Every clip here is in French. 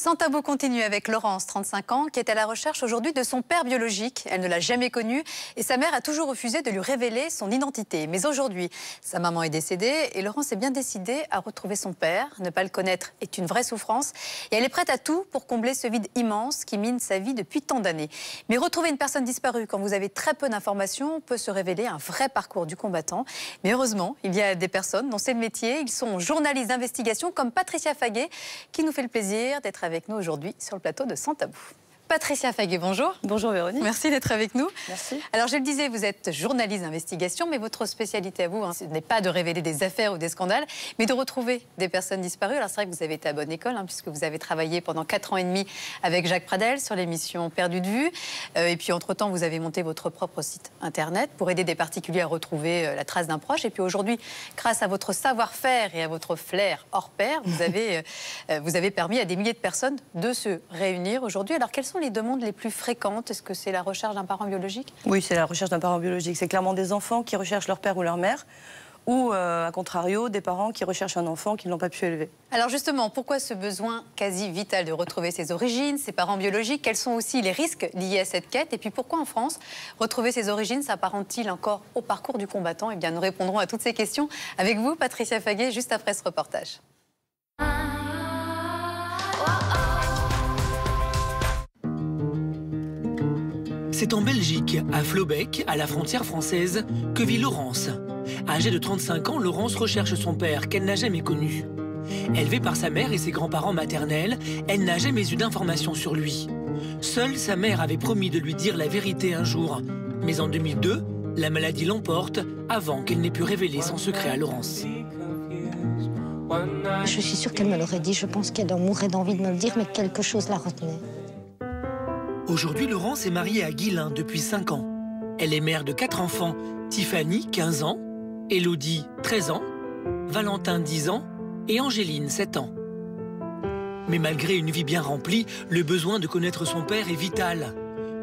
Sans tabou continue avec Laurence, 35 ans, qui est à la recherche aujourd'hui de son père biologique. Elle ne l'a jamais connu et sa mère a toujours refusé de lui révéler son identité. Mais aujourd'hui, sa maman est décédée et Laurence est bien décidée à retrouver son père. Ne pas le connaître est une vraie souffrance et elle est prête à tout pour combler ce vide immense qui mine sa vie depuis tant d'années. Mais retrouver une personne disparue quand vous avez très peu d'informations peut se révéler un vrai parcours du combattant. Mais heureusement, il y a des personnes dont c'est le métier. Ils sont journalistes d'investigation comme Patricia Faguet qui nous fait le plaisir d'être avec nous aujourd'hui sur le plateau de Sans Tabou. Patricia Faguet, bonjour. Bonjour Véronique. Merci d'être avec nous. Merci. Alors je le disais, vous êtes journaliste d'investigation, mais votre spécialité à vous, ce n'est pas de révéler des affaires ou des scandales, mais de retrouver des personnes disparues. Alors c'est vrai que vous avez été à bonne école, puisque vous avez travaillé pendant 4 ans et demi avec Jacques Pradel sur l'émission Perdu de vue. Et puis entre-temps, vous avez monté votre propre site internet pour aider des particuliers à retrouver la trace d'un proche. Et puis aujourd'hui, grâce à votre savoir-faire et à votre flair hors pair, vous avez permis à des milliers de personnes de se réunir aujourd'hui. Alors quelles sont les demandes les plus fréquentes? Est-ce que c'est la recherche d'un parent biologique? Oui, c'est la recherche d'un parent biologique. C'est clairement des enfants qui recherchent leur père ou leur mère, ou à contrario, des parents qui recherchent un enfant qu'ils n'ont pas pu élever. Alors justement, pourquoi ce besoin quasi vital de retrouver ses origines, ses parents biologiques? Quels sont aussi les risques liés à cette quête? Et puis pourquoi en France, retrouver ses origines s'apparente-t-il encore au parcours du combattant? Eh bien, nous répondrons à toutes ces questions avec vous, Patricia Faguet, juste après ce reportage. C'est en Belgique, à Flobecq, à la frontière française, que vit Laurence. Âgée de 35 ans, Laurence recherche son père, qu'elle n'a jamais connu. Élevée par sa mère et ses grands-parents maternels, elle n'a jamais eu d'informations sur lui. Seule sa mère avait promis de lui dire la vérité un jour. Mais en 2002, la maladie l'emporte avant qu'elle n'ait pu révéler son secret à Laurence. Je suis sûre qu'elle me l'aurait dit. Je pense qu'elle en mourrait d'envie de me le dire, mais quelque chose la retenait. Aujourd'hui, Laurence est mariée à Guilain depuis 5 ans. Elle est mère de 4 enfants, Tiffany, 15 ans, Elodie, 13 ans, Valentin, 10 ans et Angéline, 7 ans. Mais malgré une vie bien remplie, le besoin de connaître son père est vital.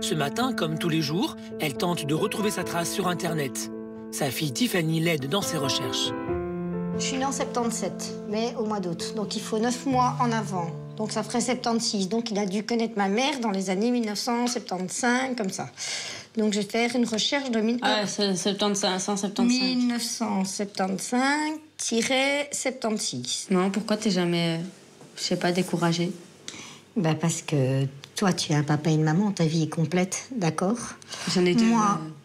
Ce matin, comme tous les jours, elle tente de retrouver sa trace sur Internet. Sa fille Tiffany l'aide dans ses recherches. Je suis née en 77, mais au mois d'août. Donc il faut 9 mois en avant. Donc ça ferait 76. Donc il a dû connaître ma mère dans les années 1975, comme ça. Donc je vais faire une recherche de 1975-76. Non, pourquoi t'es jamais, je sais pas, découragée? Ben parce que toi, tu as un papa et une maman, ta vie est complète, d'accord? J'en ai deux.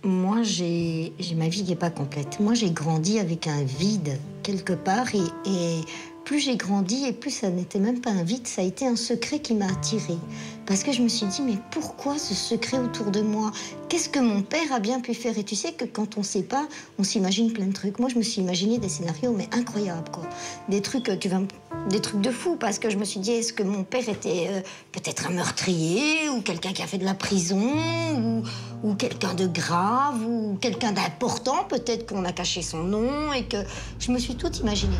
Moi, j'ai ma vie qui n'est pas complète. Moi, j'ai grandi avec un vide quelque part et plus j'ai grandi et plus ça n'était même pas un vide, ça a été un secret qui m'a attirée. Parce que je me suis dit, mais pourquoi ce secret autour de moi? Qu'est-ce que mon père a bien pu faire? Et tu sais que quand on ne sait pas, on s'imagine plein de trucs. Moi, je me suis imaginé des scénarios, mais incroyables, quoi. Des trucs de fou, parce que je me suis dit, est-ce que mon père était peut-être un meurtrier, ou quelqu'un qui a fait de la prison, ou quelqu'un de grave, ou quelqu'un d'important, peut-être qu'on a caché son nom, et que je me suis tout imaginé.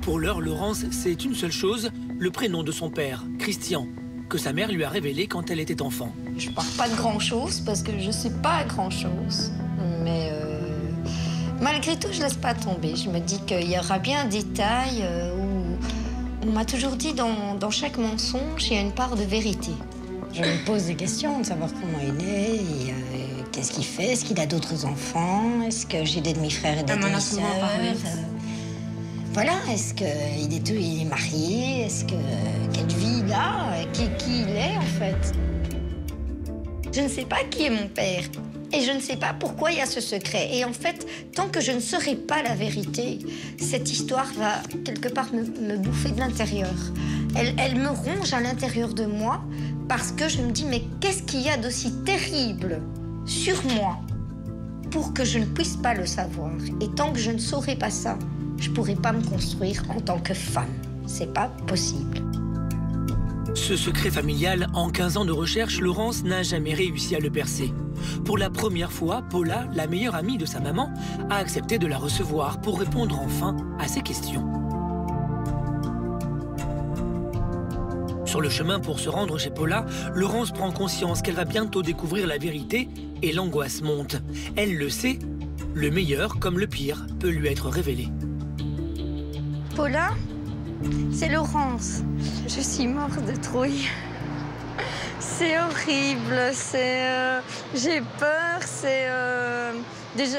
Pour l'heure, Laurence sait une seule chose, le prénom de son père, Christian, que sa mère lui a révélé quand elle était enfant. Je parle pas de grand-chose, parce que je sais pas grand-chose, mais malgré tout, je laisse pas tomber. Je me dis qu'il y aura bien un détail où on m'a toujours dit dans chaque mensonge, il y a une part de vérité. Je me pose des questions de savoir comment il est, qu'est-ce qu'il fait, est-ce qu'il a d'autres enfants, est-ce que j'ai des demi-frères et des demi-sœurs. Voilà, est-ce qu'il est marié, quelle vie il a, qui il est en fait. Je ne sais pas qui est mon père. Et je ne sais pas pourquoi il y a ce secret. Et en fait, tant que je ne saurai pas la vérité, cette histoire va quelque part me bouffer de l'intérieur. Elle me ronge à l'intérieur de moi parce que je me dis, mais qu'est-ce qu'il y a d'aussi terrible sur moi pour que je ne puisse pas le savoir? Et tant que je ne saurai pas ça, je ne pourrai pas me construire en tant que femme. C'est pas possible. Ce secret familial, en 15 ans de recherche, Laurence n'a jamais réussi à le percer. Pour la première fois, Paula, la meilleure amie de sa maman, a accepté de la recevoir pour répondre enfin à ses questions. Sur le chemin pour se rendre chez Paula, Laurence prend conscience qu'elle va bientôt découvrir la vérité et l'angoisse monte. Elle le sait, le meilleur comme le pire peut lui être révélé. Paula, C'est Laurence. Je suis morte de trouille. C'est horrible, j'ai peur, déjà,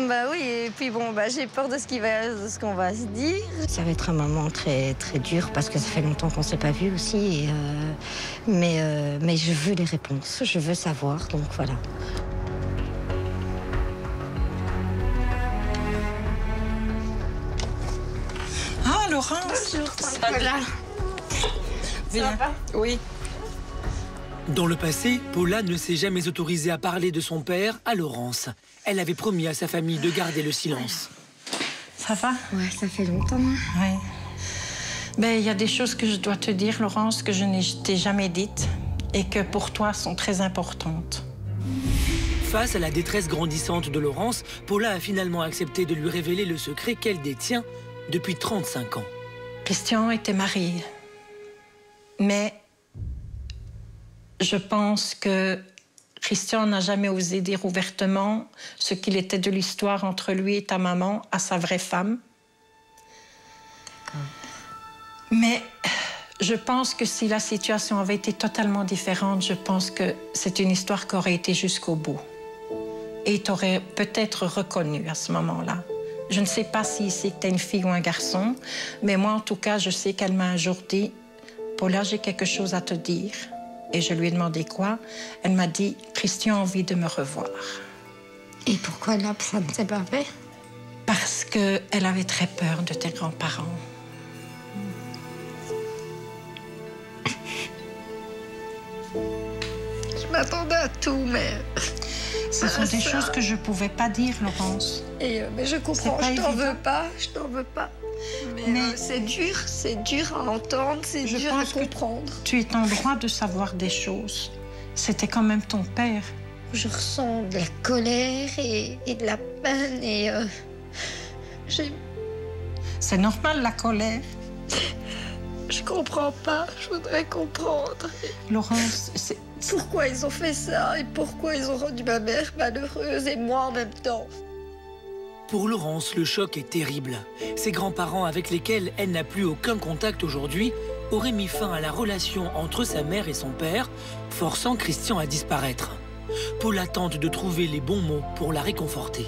bah oui, et puis bon, bah j'ai peur de ce qu'on va se dire. Ça va être un moment très, très dur parce que ça fait longtemps qu'on ne s'est pas vu aussi. Mais je veux les réponses, je veux savoir, donc voilà. Ah, Laurence. Bonjour, Paula. Viens. Oui. Dans le passé, Paula ne s'est jamais autorisée à parler de son père à Laurence. Elle avait promis à sa famille de garder le silence. Ça va? Ouais, ça fait longtemps. Oui. Ben, il y a des choses que je dois te dire, Laurence, que je n'ai t'ai jamais dites et que pour toi sont très importantes. Face à la détresse grandissante de Laurence, Paula a finalement accepté de lui révéler le secret qu'elle détient depuis 35 ans. Christian était marié. Mais je pense que Christian n'a jamais osé dire ouvertement ce qu'il était de l'histoire entre lui et ta maman à sa vraie femme. Mais je pense que si la situation avait été totalement différente, je pense que c'est une histoire qui aurait été jusqu'au bout. Et t'aurais peut-être reconnu à ce moment-là. Je ne sais pas si c'était une fille ou un garçon, mais moi, en tout cas, je sais qu'elle m'a un jour dit « Paula, j'ai quelque chose à te dire ». Et je lui ai demandé quoi. Elle m'a dit « Christian a envie de me revoir ». Et pourquoi là, ça ne s'est pas fait? Parce qu'elle avait très peur de tes grands-parents. Je m'attendais à tout, mais... Ce sont des choses que je ne pouvais pas dire, Laurence. Mais je comprends, je t'en veux pas, je t'en veux pas. Mais c'est dur à entendre, c'est dur à comprendre. Tu es en droit de savoir des choses. C'était quand même ton père. Je ressens de la colère et de la peine et C'est normal, la colère. Je comprends pas, je voudrais comprendre. Laurence, c'est... Pourquoi ils ont fait ça et pourquoi ils ont rendu ma mère malheureuse et moi en même temps. Pour Laurence, le choc est terrible. Ses grands-parents avec lesquels elle n'a plus aucun contact aujourd'hui auraient mis fin à la relation entre sa mère et son père, forçant Christian à disparaître. Paula tente de trouver les bons mots pour la réconforter.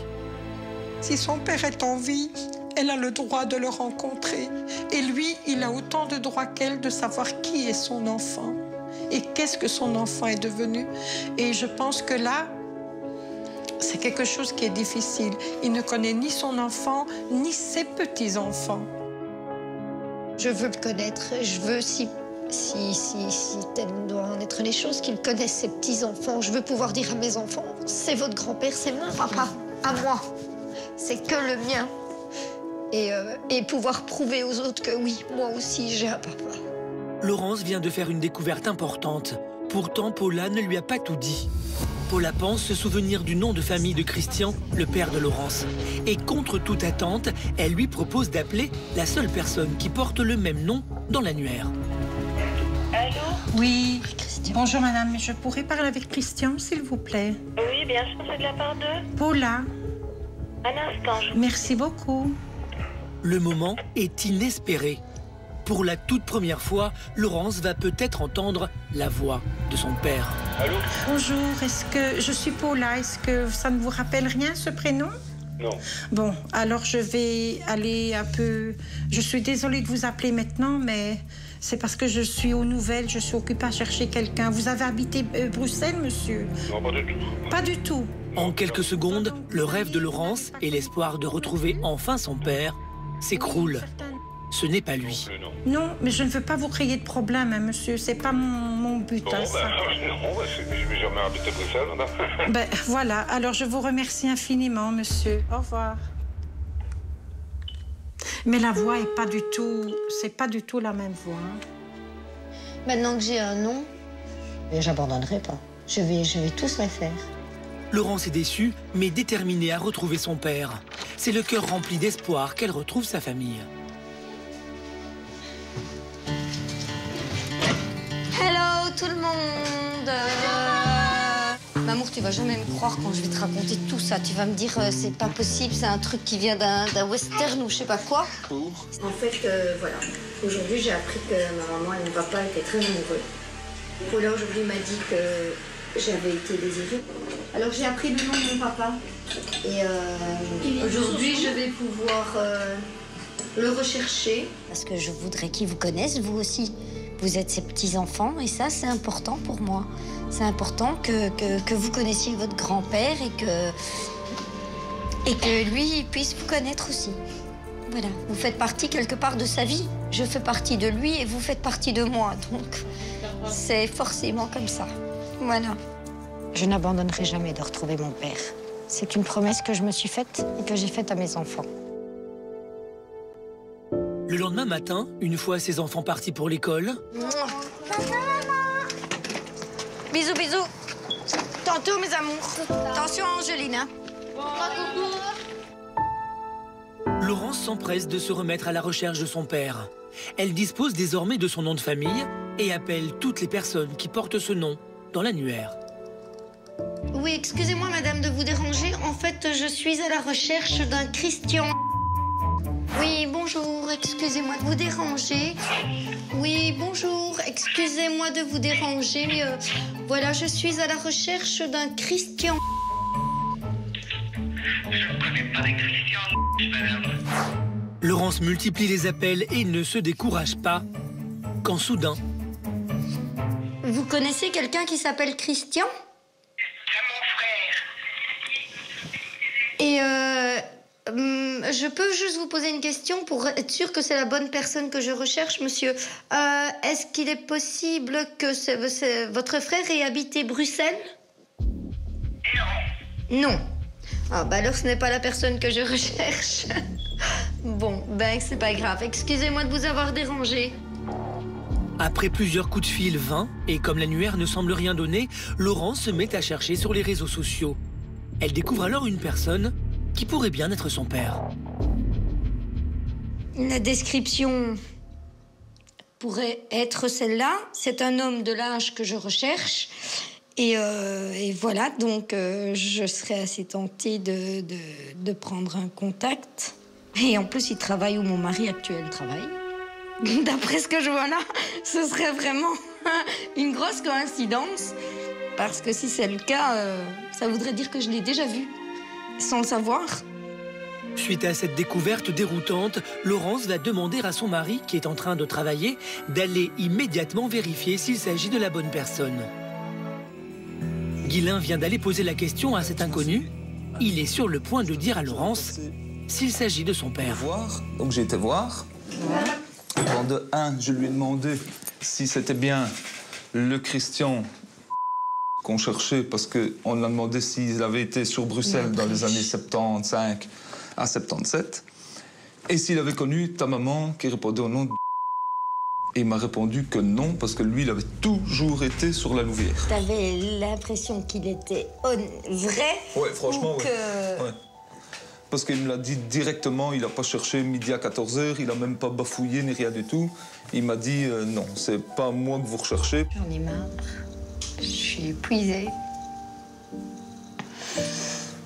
Si son père est en vie, elle a le droit de le rencontrer. Et lui, il a autant de droits qu'elle de savoir qui est son enfant. Et qu'est-ce que son enfant est devenu. Et je pense que là, c'est quelque chose qui est difficile. Il ne connaît ni son enfant, ni ses petits-enfants. Je veux le connaître. Je veux, si telles doivent en être les choses, qu'il connaisse ses petits-enfants. Je veux pouvoir dire à mes enfants, c'est votre grand-père, c'est mon papa, à moi. C'est que le mien. Et pouvoir prouver aux autres que oui, moi aussi, j'ai un papa. Laurence vient de faire une découverte importante. Pourtant, Paula ne lui a pas tout dit. Paula pense se souvenir du nom de famille de Christian, le père de Laurence. Et contre toute attente, elle lui propose d'appeler la seule personne qui porte le même nom dans l'annuaire. Allô? Oui, bonjour madame, je pourrais parler avec Christian, s'il vous plaît? Oui, bien sûr, c'est de la part de... Paula. Un instant, Merci beaucoup. Le moment est inespéré. Pour la toute première fois, Laurence va peut-être entendre la voix de son père. Allô? Bonjour, est-ce que je suis Paula? Est-ce que ça ne vous rappelle rien, ce prénom? Non. Bon, alors je vais aller un peu... Je suis désolée de vous appeler maintenant, mais c'est parce que je suis aux nouvelles, je suis occupée à chercher quelqu'un. Vous avez habité Bruxelles, monsieur? Non, pas du tout. Pas du tout. En quelques secondes, le rêve de Laurence et l'espoir de retrouver enfin son père s'écroulent. Ce n'est pas lui. Non, mais je ne veux pas vous créer de problème, hein, monsieur. C'est pas mon but. Bon, hein, non, ça. je vais jamais habiter Bruxelles, madame. Ben, voilà. Alors, je vous remercie infiniment, monsieur. Au revoir. Mais la voix est pas du tout... C'est pas du tout la même voix. Maintenant que j'ai un nom, J'abandonnerai pas. Je vais tous la faire. Laurence est déçue, mais déterminée à retrouver son père. C'est le cœur rempli d'espoir qu'elle retrouve sa famille. hello tout le monde. Mamour, tu vas jamais me croire quand je vais te raconter tout ça. Tu vas me dire, c'est pas possible, c'est un truc qui vient d'un western ou je sais pas quoi. En fait, voilà. Aujourd'hui, j'ai appris que ma maman et mon papa étaient très amoureux. Paula, aujourd'hui, m'a dit que j'avais été désirée. Alors, j'ai appris le nom de mon papa. Et aujourd'hui, je vais pouvoir le rechercher. Parce que je voudrais qu'ils vous connaissent, vous aussi. Vous êtes ses petits-enfants et ça, c'est important pour moi. C'est important que vous connaissiez votre grand-père et que lui puisse vous connaître aussi. Voilà, vous faites partie quelque part de sa vie. Je fais partie de lui et vous faites partie de moi. Donc, c'est forcément comme ça. Voilà. Je n'abandonnerai jamais de retrouver mon père. C'est une promesse que je me suis faite et que j'ai faite à mes enfants. Le lendemain matin, une fois ses enfants partis pour l'école... Bisous, bisous. Tantôt, mes amours. Attention, Angeline. Hein. Laurence s'empresse de se remettre à la recherche de son père. Elle dispose désormais de son nom de famille et appelle toutes les personnes qui portent ce nom dans l'annuaire. Oui, excusez-moi, madame, de vous déranger. En fait, je suis à la recherche d'un Christian. Oui, bonjour, excusez-moi de vous déranger. Oui, bonjour, excusez-moi de vous déranger. Voilà, je suis à la recherche d'un Christian. Je ne connais pas les Christian, madame. Laurence multiplie les appels et ne se décourage pas, quand soudain... Vous connaissez quelqu'un qui s'appelle Christian? C'est mon frère. Et je peux juste vous poser une question pour être sûre que c'est la bonne personne que je recherche, monsieur. Est-ce qu'il est possible que votre frère ait habité Bruxelles? Non. Non. Ah, bah alors ce n'est pas la personne que je recherche. Bon, ben c'est pas grave. Excusez-moi de vous avoir dérangé. Après plusieurs coups de fil vains, et comme l'annuaire ne semble rien donner, Laurence se met à chercher sur les réseaux sociaux. Elle découvre alors une personne qui pourrait bien être son père. La description pourrait être celle-là. C'est un homme de l'âge que je recherche. Et voilà, donc je serais assez tentée de prendre un contact. Et en plus, il travaille où mon mari actuel travaille. D'après ce que je vois là, ce serait vraiment une grosse coïncidence. Parce que si c'est le cas, ça voudrait dire que je l'ai déjà vu, sans le savoir. Suite à cette découverte déroutante, Laurence va demander à son mari, qui est en train de travailler, d'aller immédiatement vérifier s'il s'agit de la bonne personne. Guylain vient d'aller poser la question à cet inconnu. Il est sur le point de dire à Laurence s'il s'agit de son père. Donc j'ai été voir. Bon, de un, je lui ai demandé si c'était bien le Christian qu'on cherchait, parce qu'on a demandé s'il avait été sur Bruxelles dans les années 75 à 77, et s'il avait connu ta maman qui répondait au nom de... Et il m'a répondu que non, parce que lui, il avait toujours été sur la Louvière. T'avais l'impression qu'il était vrai? Ouais, franchement, ou que... ouais. Parce qu'il me l'a dit directement, il n'a pas cherché midi à 14h, il n'a même pas bafouillé ni rien du tout. Il m'a dit non, c'est pas moi que vous recherchez. J'en ai marre. Je suis épuisée.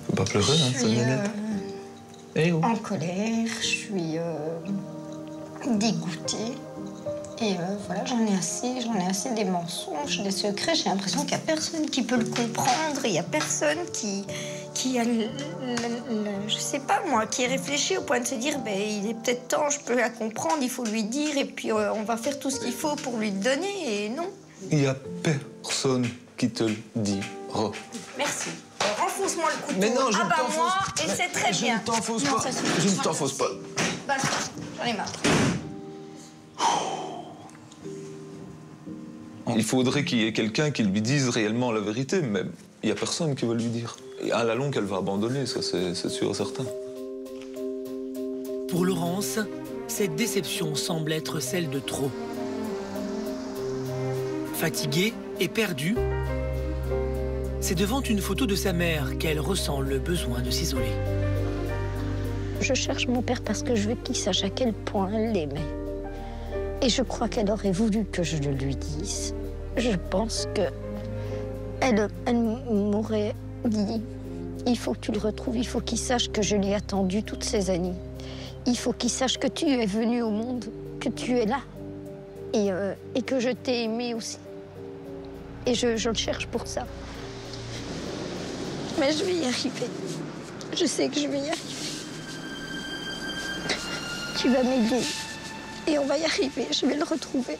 Faut pas pleurer, hein, c'est honnête. En colère, je suis dégoûtée. Et voilà, j'en ai assez des mensonges, des secrets. J'ai l'impression qu'il n'y a personne qui peut le comprendre. Il n'y a personne qui a, je sais pas moi, qui est réfléchi au point de se dire, ben, il est peut-être temps, je peux la comprendre, il faut lui dire, et puis on va faire tout ce qu'il faut pour lui le donner, et non. Il n'y a personne qui te le dira. Merci. Enfonce-moi le couteau. Mais non, je ne t'enfonce moi, et c'est très bien. Je ne t'enfonce pas. Je ne t'enfonce pas. Basta, j'en ai marre. Il faudrait qu'il y ait quelqu'un qui lui dise réellement la vérité, mais il n'y a personne qui va lui dire. Et à la longue, elle va abandonner, ça c'est sûr et certain. Pour Laurence, cette déception semble être celle de trop. Fatiguée et perdue, c'est devant une photo de sa mère qu'elle ressent le besoin de s'isoler. Je cherche mon père parce que je veux qu'il sache à quel point elle l'aimait. Et je crois qu'elle aurait voulu que je le lui dise. Je pense que Elle m'aurait dit, il faut que tu le retrouves, il faut qu'il sache que je l'ai attendu toutes ces années. Il faut qu'il sache que tu es venu au monde, que tu es là et que je t'ai aimé aussi. Et je le cherche pour ça. Mais je vais y arriver. Je sais que je vais y arriver. Tu vas m'aider et on va y arriver, je vais le retrouver.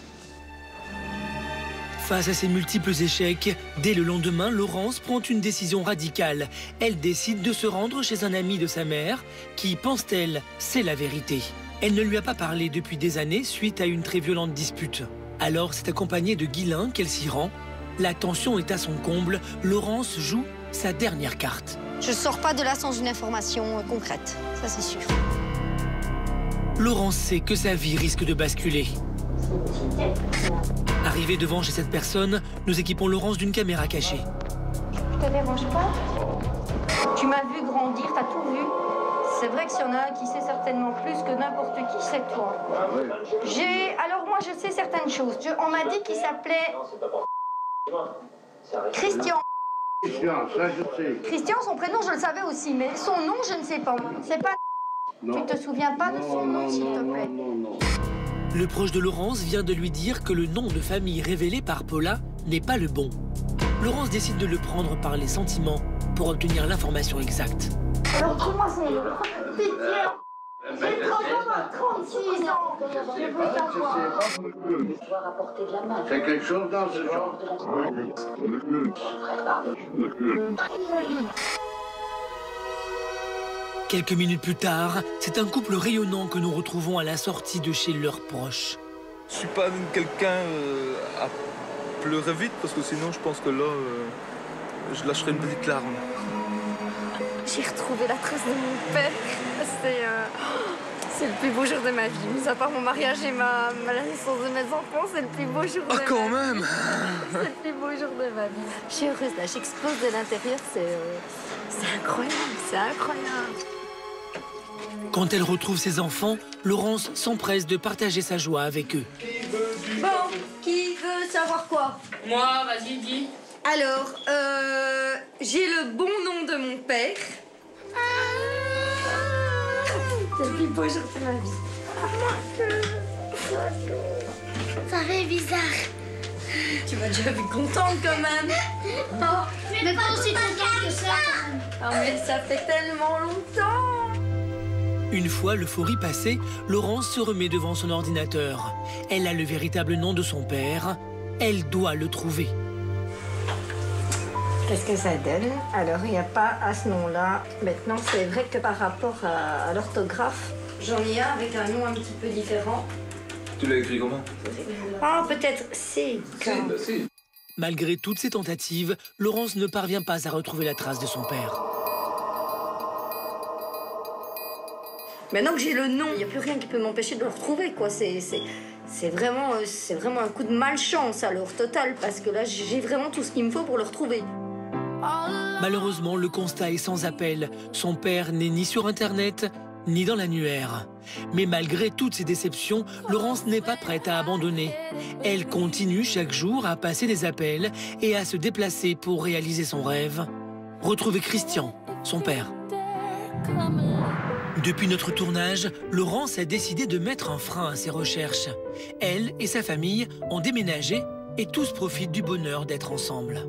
Face à ces multiples échecs, dès le lendemain, Laurence prend une décision radicale. Elle décide de se rendre chez un ami de sa mère qui, pense-t-elle, sait la vérité. Elle ne lui a pas parlé depuis des années suite à une très violente dispute. Alors c'est accompagnée de Guylain qu'elle s'y rend. La tension est à son comble. Laurence joue sa dernière carte. Je ne sors pas de là sans une information concrète, ça c'est sûr. Laurence sait que sa vie risque de basculer. Arrivée devant chez cette personne, nous équipons Laurence d'une caméra cachée. Je te dérange pas? Tu m'as vu grandir, t'as tout vu. C'est vrai que s'il y en a un qui sait certainement plus que n'importe qui, c'est toi. Alors moi, je sais certaines choses. On m'a dit qu'il s'appelait Christian. Christian, son prénom, je le savais aussi, mais son nom, je ne sais pas. C'est pas... Tu te souviens pas de son nom, s'il te plaît? Le proche de Laurence vient de lui dire que le nom de famille révélé par Paula n'est pas le bon. Laurence décide de le prendre par les sentiments pour obtenir l'information exacte. Alors comment c'est? J'ai 36 ans. Je veux savoir. Tu dois rapporter de la main. C'est quelque chose dans ce genre. Quelques minutes plus tard, c'est un couple rayonnant que nous retrouvons à la sortie de chez leurs proches. Je suis pas quelqu'un à pleurer vite parce que sinon je pense que là, je lâcherai une petite larme. J'ai retrouvé la trace de mon père. C'est le plus beau jour de ma vie. Mis à part mon mariage et la naissance de mes enfants, c'est le plus beau jour de ma vie. Ah, quand même. C'est le plus beau jour de ma vie. Je suis heureuse là, j'explose de l'intérieur. C'est incroyable, c'est incroyable. Quand elle retrouve ses enfants, Laurence s'empresse de partager sa joie avec eux. Bon, qui veut savoir quoi? Moi, vas-y, dis. Alors, j'ai le bon nom de mon père. C'est le plus beau jour de ma vie. Ça fait bizarre. Tu m'as déjà vu contente quand même. Oh, mais pas aussi contente que ça. Ah mais ça fait tellement longtemps. Une fois l'euphorie passée, Laurence se remet devant son ordinateur. Elle a le véritable nom de son père. Elle doit le trouver. Qu'est-ce que ça donne? Alors, il n'y a pas à ce nom-là. Maintenant, c'est vrai que par rapport à l'orthographe, j'en ai un avec un nom un petit peu différent. Tu l'as écrit comment? Ah, peut-être C. Si. Malgré toutes ces tentatives, Laurence ne parvient pas à retrouver la trace de son père. Maintenant que j'ai le nom, il n'y a plus rien qui peut m'empêcher de le retrouver, quoi. C'est vraiment un coup de malchance, alors, total, parce que là, j'ai vraiment tout ce qu'il me faut pour le retrouver. Malheureusement, le constat est sans appel. Son père n'est ni sur Internet, ni dans l'annuaire. Mais malgré toutes ces déceptions, Laurence n'est pas prête à abandonner. Elle continue chaque jour à passer des appels et à se déplacer pour réaliser son rêve. Retrouver Christian, son père. Depuis notre tournage, Laurence a décidé de mettre un frein à ses recherches. Elle et sa famille ont déménagé et tous profitent du bonheur d'être ensemble.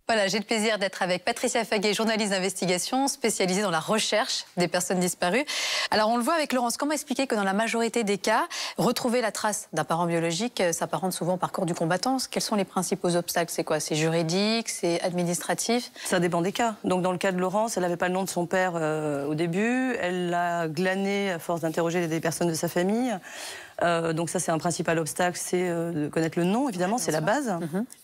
Voilà, j'ai le plaisir d'être avec Patricia Faguet, journaliste d'investigation spécialisée dans la recherche des personnes disparues. Alors on le voit avec Laurence, comment expliquer que dans la majorité des cas, retrouver la trace d'un parent biologique s'apparente souvent au parcours du combattant? Quels sont les principaux obstacles? C'est quoi? C'est juridique? C'est administratif? Ça dépend des cas. Donc dans le cas de Laurence, elle n'avait pas le nom de son père au début. Elle l'a glané à force d'interroger des personnes de sa famille. Donc ça, c'est un principal obstacle, c'est de connaître le nom, évidemment, c'est la base.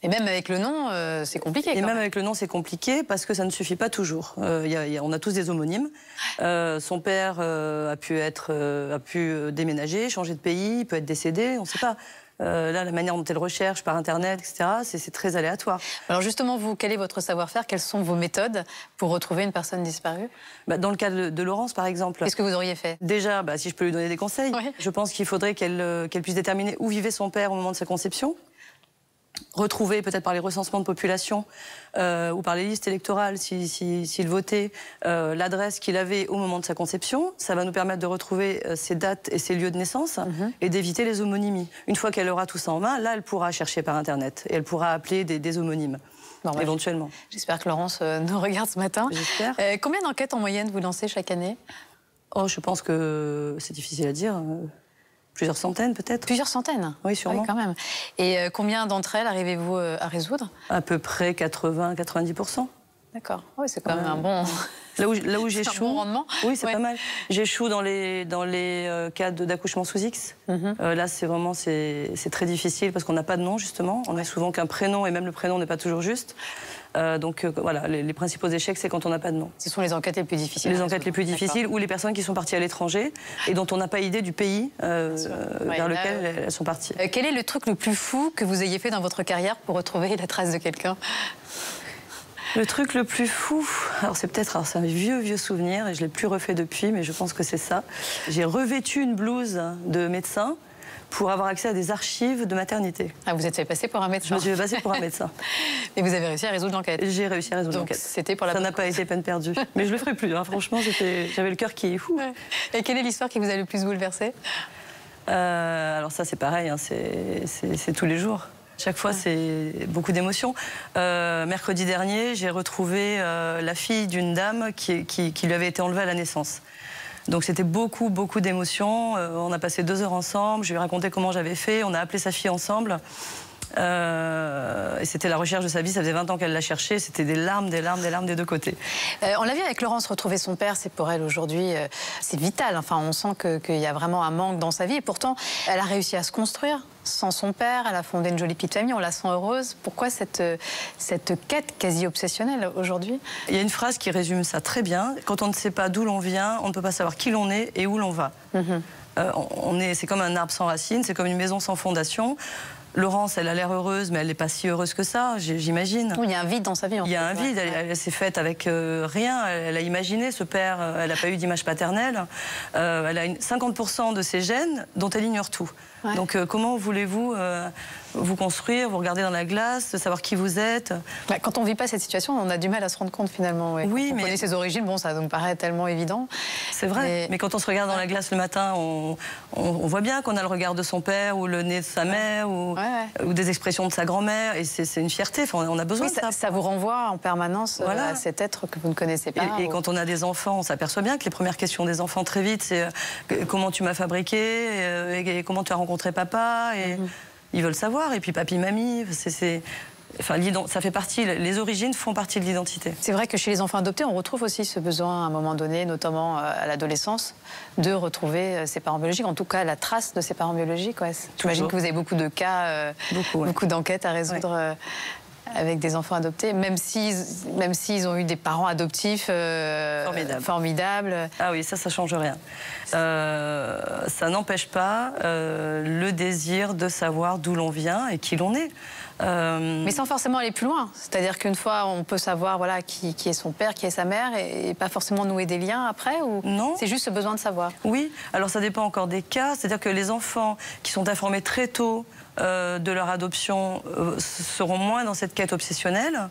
Et même avec le nom, c'est compliqué. Et même avec le nom, c'est compliqué parce que ça ne suffit pas toujours. On a tous des homonymes. Son père a pu déménager, changer de pays, il peut être décédé, on ne sait pas. Là, la manière dont elle recherche par Internet, etc., c'est très aléatoire. Alors justement, vous, quel est votre savoir-faire? Quelles sont vos méthodes pour retrouver une personne disparue? Dans le cas de Laurence, par exemple. Qu'est-ce que vous auriez fait? Déjà, si je peux lui donner des conseils, je pense qu'il faudrait qu'elle puisse déterminer où vivait son père au moment de sa conception. Retrouver peut-être par les recensements de population ou par les listes électorales s'il votait l'adresse qu'il avait au moment de sa conception. Ça va nous permettre de retrouver ses dates et ses lieux de naissance et d'éviter les homonymies. Une fois qu'elle aura tout ça en main, là elle pourra chercher par Internet et elle pourra appeler des homonymes. Éventuellement. J'espère que Laurence nous regarde ce matin. J'espère. Combien d'enquêtes en moyenne vous lancez chaque année? Je pense que c'est difficile à dire. Plusieurs centaines, peut-être. Plusieurs centaines? Oui, sûrement. Oui, quand même. Et combien d'entre elles arrivez-vous à résoudre? À peu près 80-90%. D'accord. Oui, c'est quand même un bon... Là où j'échoue... un bon rendement. Oui, c'est pas mal. J'échoue dans les cas d'accouchement sous X. Là, c'est très difficile parce qu'on n'a pas de nom, justement. On n'a souvent qu'un prénom et même le prénom n'est pas toujours juste. Donc voilà, les principaux échecs, c'est quand on n'a pas de nom. Ce sont les enquêtes les plus difficiles. Les enquêtes les plus difficiles ou les personnes qui sont parties à l'étranger et dont on n'a pas idée du pays vers lequel elles sont parties. Quel est le truc le plus fou que vous ayez fait dans votre carrière pour retrouver la trace de quelqu'un? Le truc le plus fou, c'est un vieux souvenir et je ne l'ai plus refait depuis, mais je pense que c'est ça. J'ai revêtu une blouse de médecin pour avoir accès à des archives de maternité. Ah, vous êtes fait passer pour un médecin? Je me suis fait passer pour un médecin. Et vous avez réussi à résoudre l'enquête? J'ai réussi à résoudre l'enquête. C'était pour la... Ça n'a pas été peine perdue. Mais je le ferai plus, franchement, j'avais le cœur qui est fou. Et quelle est l'histoire qui vous a le plus bouleversé? Alors ça, c'est pareil, c'est tous les jours. Chaque fois, c'est beaucoup d'émotions. Mercredi dernier, j'ai retrouvé la fille d'une dame qui lui avait été enlevée à la naissance. Donc c'était beaucoup d'émotions. On a passé 2 heures ensemble, je lui ai raconté comment j'avais fait, on a appelé sa fille ensemble. Et c'était la recherche de sa vie, ça faisait 20 ans qu'elle la cherchait, c'était des larmes des deux côtés. On l'a vu avec Laurence, retrouver son père, c'est pour elle aujourd'hui, c'est vital. Enfin, on sent qu'il y a vraiment un manque dans sa vie et pourtant, elle a réussi à se construire sans son père, elle a fondé une jolie petite famille, on la sent heureuse. Pourquoi cette quête quasi obsessionnelle aujourd'hui? Il y a une phrase qui résume ça très bien. Quand on ne sait pas d'où l'on vient, on ne peut pas savoir qui l'on est et où l'on va. C'est comme un arbre sans racines, c'est comme une maison sans fondation. Laurence, elle a l'air heureuse, mais elle n'est pas si heureuse que ça, j'imagine. Oui, il y a un vide dans sa vie. Il y a un vide, elle s'est faite avec rien. Elle a imaginé ce père, elle n'a pas eu d'image paternelle. Elle a 50% de ses gènes dont elle ignore tout. Donc comment voulez-vous vous construire, vous regarder dans la glace, savoir qui vous êtes? Quand on ne vit pas cette situation, on a du mal à se rendre compte finalement. Oui, on connaît ses origines, bon, ça nous paraît tellement évident. C'est vrai, mais quand on se regarde dans la glace le matin, on voit bien qu'on a le regard de son père ou le nez de sa mère ou des expressions de sa grand-mère et c'est une fierté, on a besoin de ça. Ça vous renvoie en permanence à cet être que vous ne connaissez pas. Et quand on a des enfants, on s'aperçoit bien que les premières questions des enfants très vite, c'est comment tu m'as fabriqué, et comment tu as rencontré papa, et ils veulent savoir, et puis papy, mamie, ça fait partie, les origines font partie de l'identité. C'est vrai que chez les enfants adoptés, on retrouve aussi ce besoin à un moment donné, notamment à l'adolescence, de retrouver ses parents biologiques, en tout cas la trace de ses parents biologiques. J'imagine que vous avez beaucoup de cas, beaucoup d'enquêtes à résoudre. Avec des enfants adoptés, même s'ils ont eu des parents adoptifs formidables. Ah oui, ça change rien. Ça n'empêche pas le désir de savoir d'où l'on vient et qui l'on est. Mais sans forcément aller plus loin. C'est-à-dire qu'une fois, on peut savoir qui est son père, qui est sa mère, et pas forcément nouer des liens après, ou non. C'est juste ce besoin de savoir. Oui, alors ça dépend encore des cas. C'est-à-dire que les enfants qui sont informés très tôt de leur adoption seront moins dans cette quête obsessionnelle.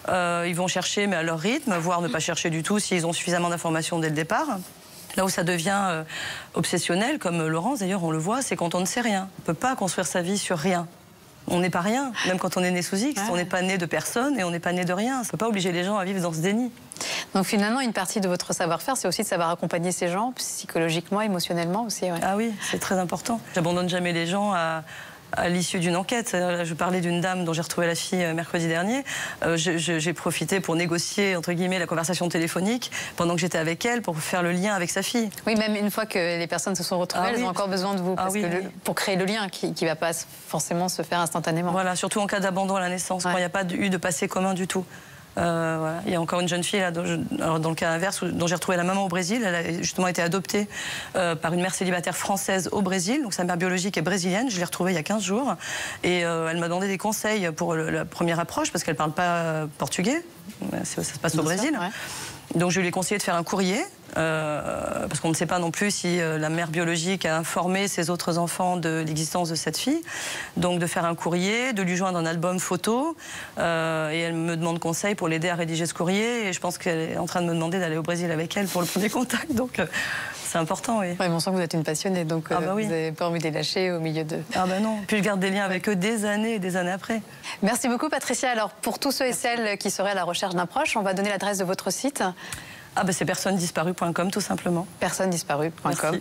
Ils vont chercher, mais à leur rythme, voire ne pas chercher du tout s'ils ont suffisamment d'informations dès le départ. Là où ça devient obsessionnel, comme Laurence d'ailleurs, on le voit, c'est quand on ne sait rien. On ne peut pas construire sa vie sur rien. On n'est pas rien, même quand on est né sous X, on n'est pas né de personne et on n'est pas né de rien. Ça ne peut pas obliger les gens à vivre dans ce déni. Donc finalement, une partie de votre savoir-faire, c'est aussi de savoir accompagner ces gens, psychologiquement, émotionnellement aussi. Ah oui, c'est très important. J'abandonne jamais les gens à l'issue d'une enquête. Je parlais d'une dame dont j'ai retrouvé la fille mercredi dernier. J'ai profité pour négocier, entre guillemets, la conversation téléphonique pendant que j'étais avec elle pour faire le lien avec sa fille. Oui, même une fois que les personnes se sont retrouvées, elles ont encore besoin de vous pour créer le lien qui ne va pas forcément se faire instantanément. Voilà, surtout en cas d'abandon à la naissance, quand il n'y a pas eu de passé commun du tout. Voilà. Il y a encore une jeune fille, là, alors dans le cas inverse, dont j'ai retrouvé la maman au Brésil. Elle a justement été adoptée par une mère célibataire française au Brésil. Donc sa mère biologique est brésilienne. Je l'ai retrouvée il y a 15 jours. Et elle m'a demandé des conseils pour la première approche, parce qu'elle ne parle pas portugais. Ça se passe au Brésil. Ouais. Donc je lui ai conseillé de faire un courrier, parce qu'on ne sait pas non plus si la mère biologique a informé ses autres enfants de l'existence de cette fille. Donc de faire un courrier, de lui joindre un album photo, et elle me demande conseil pour l'aider à rédiger ce courrier. Et je pense qu'elle est en train de me demander d'aller au Brésil avec elle pour le premier contact. Donc c'est important, oui. Ouais, on sent que vous êtes une passionnée, donc oui. Vous n'avez pas envie de les lâcher au milieu de... Ah ben non, puis je garde des liens avec eux des années et des années après. Merci beaucoup Patricia. Alors pour tous ceux et celles qui seraient à la recherche d'un proche, on va donner l'adresse de votre site. Ah ben c'est personnesdisparues.com tout simplement. Personnesdisparues.com.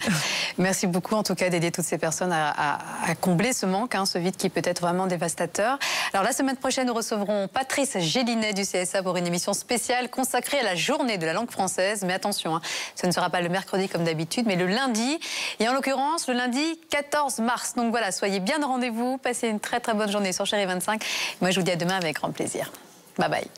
Merci beaucoup en tout cas d'aider toutes ces personnes à combler ce manque, ce vide qui peut être vraiment dévastateur. Alors la semaine prochaine, nous recevrons Patrice Gélinet du CSA pour une émission spéciale consacrée à la journée de la langue française. Mais attention, ce ne sera pas le mercredi comme d'habitude, mais le lundi. Et en l'occurrence, le lundi 14 mars. Donc voilà, soyez bien au rendez-vous. Passez une très très bonne journée sur Chérie 25. Moi, je vous dis à demain avec grand plaisir. Bye bye.